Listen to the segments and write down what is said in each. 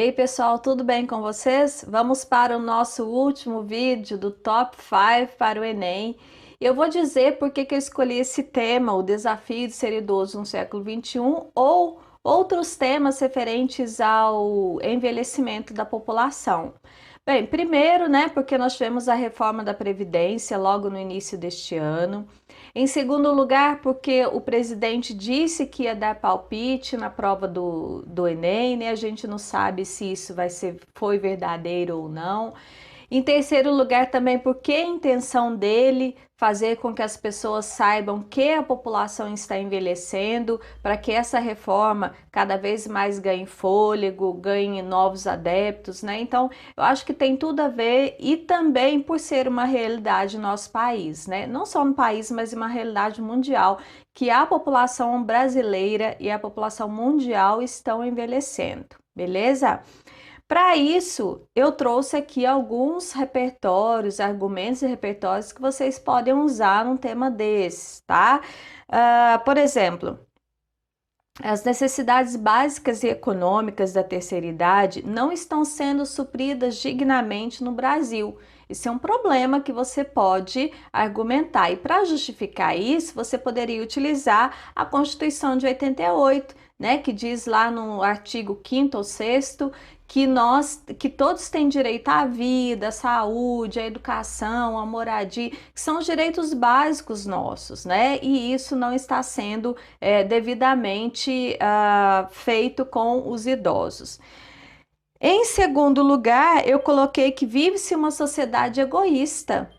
aí pessoal, tudo bem com vocês? Vamos para o nosso último vídeo do Top 5 para o Enem. Eu vou dizer por que eu escolhi esse tema, o desafio de ser idoso no século XXI, ou outros temas referentes ao envelhecimento da população. Bem, primeiro, né, porque nós tivemos a reforma da Previdência logo no início deste ano. Em segundo lugar, porque o presidente disse que ia dar palpite na prova do Enem, né? A gente não sabe se isso foi verdadeiro ou não. Em terceiro lugar, também porque a intenção dele fazer com que as pessoas saibam que a população está envelhecendo, para que essa reforma cada vez mais ganhe fôlego, ganhe novos adeptos, né? Então, eu acho que tem tudo a ver e também por ser uma realidade no nosso país, né? Não só no país, mas uma realidade mundial, que a população brasileira e a população mundial estão envelhecendo, beleza? Para isso, eu trouxe aqui alguns repertórios, argumentos e repertórios que vocês podem usar num tema desses, tá? Por exemplo, as necessidades básicas e econômicas da terceira idade não estão sendo supridas dignamente no Brasil. Isso é um problema que você pode argumentar. E para justificar isso, você poderia utilizar a Constituição de 88, né, que diz lá no artigo 5º ou 6º que todos têm direito à vida, à saúde, à educação, à moradia, que são os direitos básicos nossos, né? E isso não está sendo devidamente feito com os idosos. Em segundo lugar, eu coloquei que vive-se uma sociedade egoísta,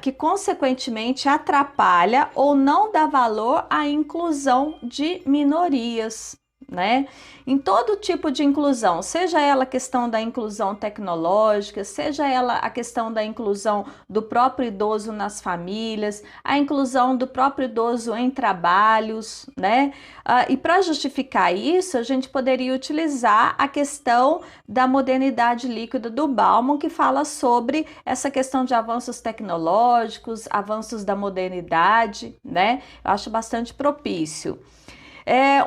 que consequentemente atrapalha ou não dá valor à inclusão de minorias, né? Em todo tipo de inclusão, seja ela a questão da inclusão tecnológica, seja ela a questão da inclusão do próprio idoso nas famílias, a inclusão do próprio idoso em trabalhos, né? E para justificar isso, a gente poderia utilizar a questão da modernidade líquida do Bauman, que fala sobre essa questão de avanços tecnológicos, avanços da modernidade, né? Eu acho bastante propício.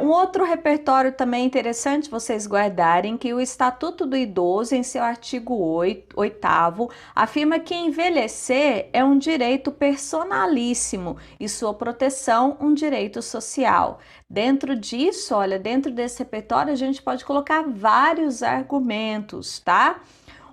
Um outro repertório também interessante vocês guardarem, que o Estatuto do Idoso, em seu artigo 8º, afirma que envelhecer é um direito personalíssimo e sua proteção um direito social. Dentro disso, olha, dentro desse repertório a gente pode colocar vários argumentos, tá?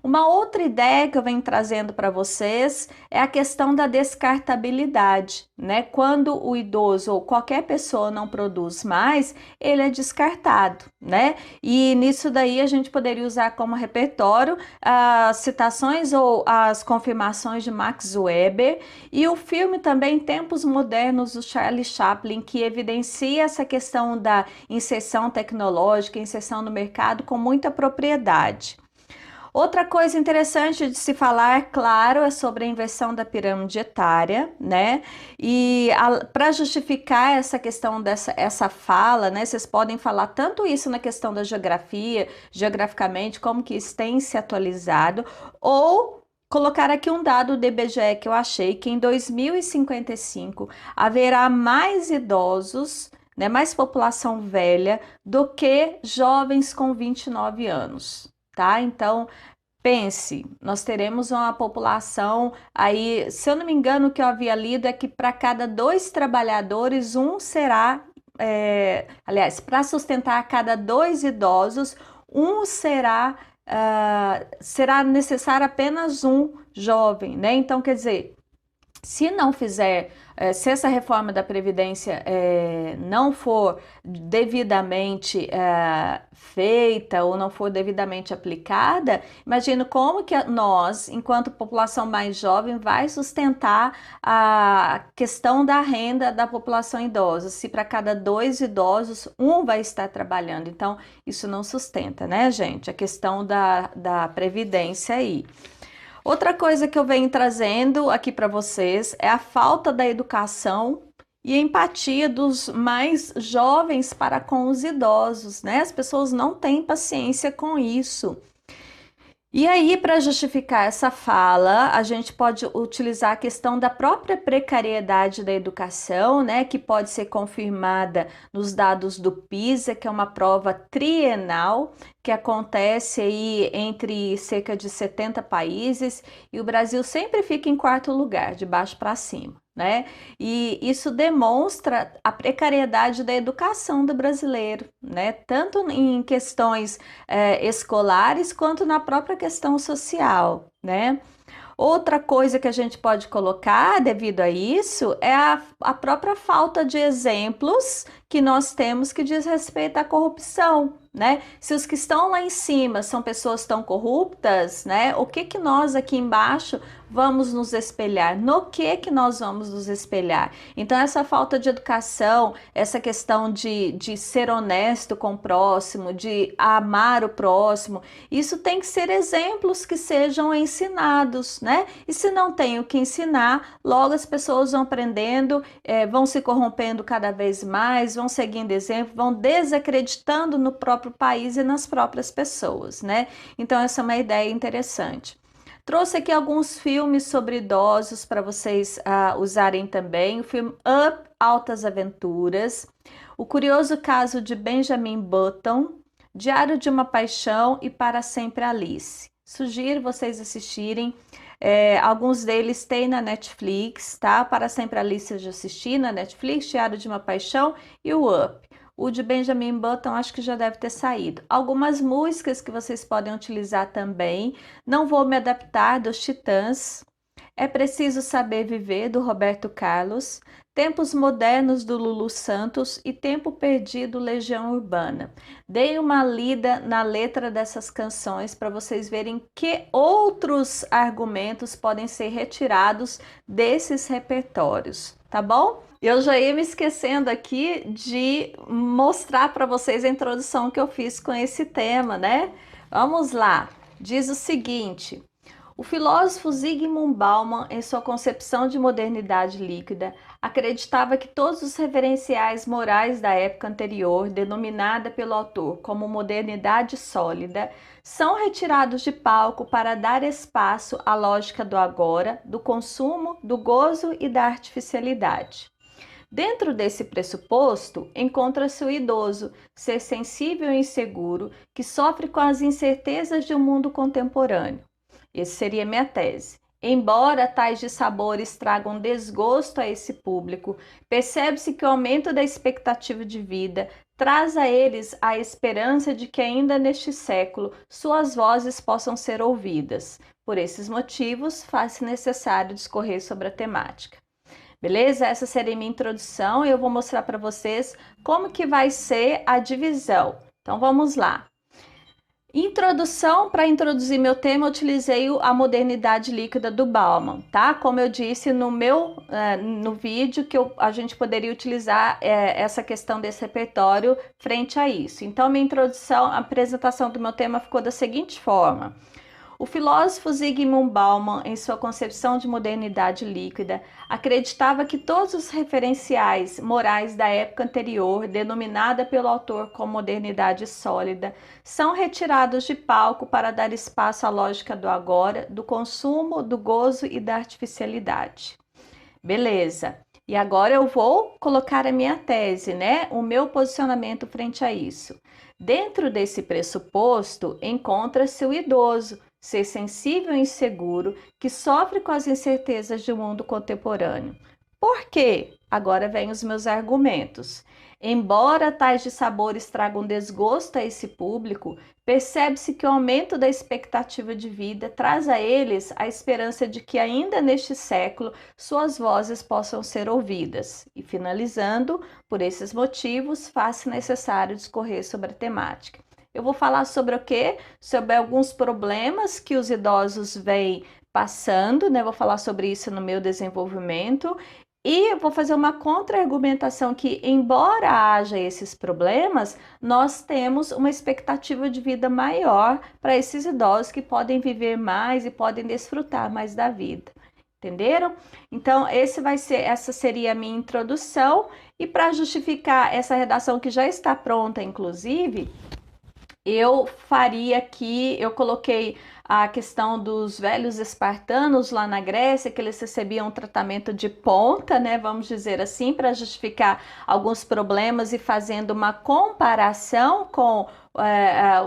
Uma outra ideia que eu venho trazendo para vocês é a questão da descartabilidade, né? Quando o idoso ou qualquer pessoa não produz mais, ele é descartado, né? E nisso daí a gente poderia usar como repertório as citações ou as confirmações de Max Weber e o filme também Tempos Modernos do Charlie Chaplin, que evidencia essa questão da inserção tecnológica, inserção no mercado com muita propriedade. Outra coisa interessante de se falar, claro, é sobre a inversão da pirâmide etária, né? E para justificar essa questão essa fala, né? Vocês podem falar tanto isso na questão da geografia, geograficamente, como que isso tem se atualizado, ou colocar aqui um dado do IBGE que eu achei que em 2055 haverá mais idosos, né, mais população velha do que jovens com 29 anos. Tá? Então, pense, nós teremos uma população aí, se eu não me engano, o que eu havia lido é que para cada 2 trabalhadores, um será, aliás, para sustentar cada 2 idosos, um será necessário apenas um jovem, né? Então, quer dizer, se não fizer, se essa reforma da Previdência não for devidamente feita ou não for devidamente aplicada, imagino como que nós, enquanto população mais jovem, vai sustentar a questão da renda da população idosa, se para cada 2 idosos, um vai estar trabalhando. Então, isso não sustenta, né, gente? A questão da Previdência aí. Outra coisa que eu venho trazendo aqui para vocês é a falta da educação e empatia dos mais jovens para com os idosos, né? As pessoas não têm paciência com isso. E aí, para justificar essa fala, a gente pode utilizar a questão da própria precariedade da educação, né, que pode ser confirmada nos dados do PISA, que é uma prova trienal que acontece aí entre cerca de 70 países, e o Brasil sempre fica em quarto lugar, de baixo para cima. Né? E isso demonstra a precariedade da educação do brasileiro, né? Tanto em questões escolares quanto na própria questão social, né? Outra coisa que a gente pode colocar devido a isso é a própria falta de exemplos que nós temos que diz respeito à corrupção, né? Se os que estão lá em cima são pessoas tão corruptas, né? O que que nós aqui embaixo vamos nos espelhar? No que nós vamos nos espelhar? Então, essa falta de educação, essa questão de ser honesto com o próximo, de amar o próximo, isso tem que ser exemplos que sejam ensinados, né? E se não tem o que ensinar, logo as pessoas vão aprendendo, vão se corrompendo cada vez mais, vão seguindo exemplo, vão desacreditando no próprio país e nas próprias pessoas, né? Então, essa é uma ideia interessante. Trouxe aqui alguns filmes sobre idosos para vocês usarem também. O filme Up, Altas Aventuras. O Curioso Caso de Benjamin Button. Diário de uma Paixão e Para Sempre Alice. Sugiro vocês assistirem. Alguns deles tem na Netflix, tá? Para Sempre Alice eu já assisti na Netflix, Diário de uma Paixão e o Up. O de Benjamin Button acho que já deve ter saído. Algumas músicas que vocês podem utilizar também. Não Vou Me Adaptar, dos Titãs. É Preciso Saber Viver, do Roberto Carlos. Tempos Modernos, do Lulu Santos. E Tempo Perdido, Legião Urbana. Deem uma lida na letra dessas canções para vocês verem que outros argumentos podem ser retirados desses repertórios, tá bom? Eu já ia me esquecendo aqui de mostrar para vocês a introdução que eu fiz com esse tema, né? Vamos lá. Diz o seguinte: o filósofo Zygmunt Bauman, em sua concepção de modernidade líquida, acreditava que todos os referenciais morais da época anterior, denominada pelo autor como modernidade sólida, são retirados de palco para dar espaço à lógica do agora, do consumo, do gozo e da artificialidade. Dentro desse pressuposto, encontra-se o idoso, ser sensível e inseguro, que sofre com as incertezas de um mundo contemporâneo. Essa seria a minha tese. Embora tais dissabores tragam desgosto a esse público, percebe-se que o aumento da expectativa de vida traz a eles a esperança de que ainda neste século suas vozes possam ser ouvidas. Por esses motivos, faz-se necessário discorrer sobre a temática. Beleza? Essa seria a minha introdução e eu vou mostrar para vocês como que vai ser a divisão. Então vamos lá. Introdução, para introduzir meu tema, eu utilizei a modernidade líquida do Bauman, tá? Como eu disse no vídeo, que a gente poderia utilizar essa questão desse repertório frente a isso. Então, minha introdução, a apresentação do meu tema ficou da seguinte forma. O filósofo Zygmunt Bauman, em sua concepção de modernidade líquida, acreditava que todos os referenciais morais da época anterior, denominada pelo autor como modernidade sólida, são retirados de palco para dar espaço à lógica do agora, do consumo, do gozo e da artificialidade. Beleza. E agora eu vou colocar a minha tese, né? O meu posicionamento frente a isso. Dentro desse pressuposto, encontra-se o idoso, ser sensível e inseguro, que sofre com as incertezas do mundo contemporâneo. Por quê? Agora vem os meus argumentos. Embora tais dissabores tragam desgosto a esse público, percebe-se que o aumento da expectativa de vida traz a eles a esperança de que ainda neste século suas vozes possam ser ouvidas. E finalizando, por esses motivos, faz-se necessário discorrer sobre a temática. Eu vou falar sobre o quê? Sobre alguns problemas que os idosos vêm passando, né? Vou falar sobre isso no meu desenvolvimento. E vou fazer uma contra-argumentação que, embora haja esses problemas, nós temos uma expectativa de vida maior para esses idosos que podem viver mais e podem desfrutar mais da vida. Entenderam? Então, essa seria a minha introdução. E para justificar essa redação que já está pronta, inclusive, eu coloquei a questão dos velhos espartanos lá na Grécia, que eles recebiam um tratamento de ponta, né, vamos dizer assim, para justificar alguns problemas e fazendo uma comparação com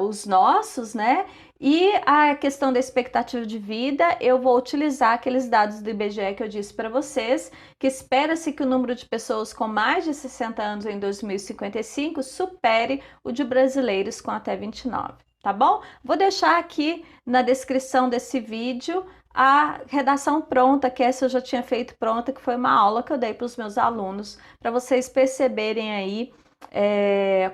os nossos, né? E a questão da expectativa de vida, eu vou utilizar aqueles dados do IBGE que eu disse para vocês, que espera-se que o número de pessoas com mais de 60 anos em 2055 supere o de brasileiros com até 29, tá bom? Vou deixar aqui na descrição desse vídeo a redação pronta, que essa eu já tinha feito pronta, que foi uma aula que eu dei para os meus alunos, para vocês perceberem aí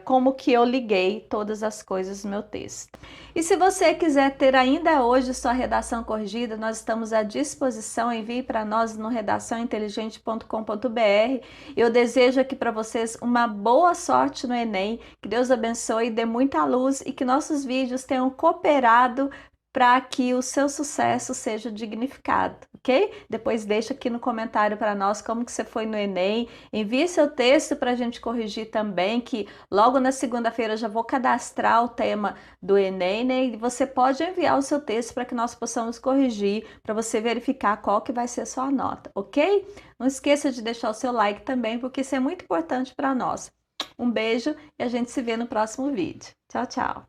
como que eu liguei todas as coisas no meu texto. E se você quiser ter ainda hoje sua redação corrigida, nós estamos à disposição, envie para nós no redaçãointeligente.com.br. Eu desejo aqui para vocês uma boa sorte no Enem, que Deus abençoe, dê muita luz e que nossos vídeos tenham cooperado para que o seu sucesso seja dignificado, ok? Depois deixa aqui no comentário para nós como que você foi no Enem, envie seu texto para a gente corrigir também, que logo na segunda-feira eu já vou cadastrar o tema do Enem, né? E você pode enviar o seu texto para que nós possamos corrigir, para você verificar qual que vai ser a sua nota, ok? Não esqueça de deixar o seu like também, porque isso é muito importante para nós. Um beijo e a gente se vê no próximo vídeo. Tchau, tchau!